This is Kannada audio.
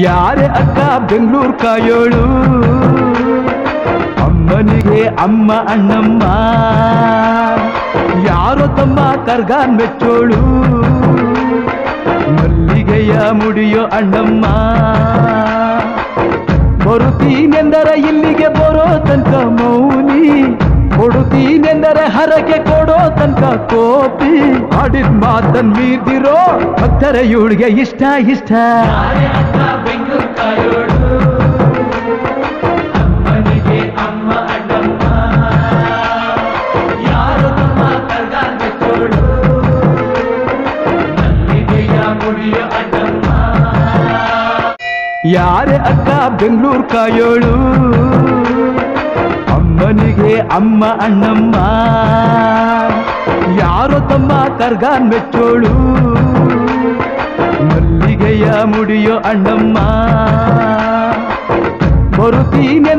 ಯಾರೇ ಅಕ್ಕ ಬೆಂಗಳೂರು ಕಾಯೋಳು, ಅಮ್ಮನಿಗೆ ಅಮ್ಮ ಅಣ್ಣಮ್ಮ, ಯಾರೋ ತಮ್ಮ ಕರ್ಗಾನ್ ಮೆಚ್ಚೋಳು, ಮಲ್ಲಿಗೆಯ ಮುಡಿಯೋ ಅಣ್ಣಮ್ಮ. ಬರುತ್ತೀನೆಂದರೆ ಇಲ್ಲಿಗೆ ಬರೋ ತನಕ ಮೌನಿ, ಕೊಡುತ್ತೀನೆಂದರೆ ಹರಕೆ ಕೊಡೋ ತನಕ ಕೋಪಿ. ಆಡಿದ ಮಾತನ್ ಮೀರ್ದಿರೋ ಭಕ್ತರ ಇವಳಿಗೆ ಇಷ್ಟ ಇಷ್ಟ. ಅಮ್ಮನಿಗೆ ಅಮ್ಮ ಅಣ್ಣಮ್ಮ, ಯಾರು ತಮ್ಮ ಕರ್ಗಾನ್ ಮೆಚ್ಚೋಳು, ಮಲ್ಲಿಗೆಯ ಮುಡಿಯೋ ಅಣ್ಣಮ್ಮ. ಯಾರೇ ಅಕ್ಕ ಬೆಂಗಳೂರು ಕಾಯೋಳು, ಅಮ್ಮನಿಗೆ ಅಮ್ಮ ಅಣ್ಣಮ್ಮ, ಯಾರೋ ತಮ್ಮ ಕರ್ಗಾನ್ ಮೆಚ್ಚೋಳು, ಮಲ್ಲಿಗೆಯ ಮುಡಿಯೋ ಅಣ್ಣಮ್ಮ. ಬರುತ್ತೀನೆ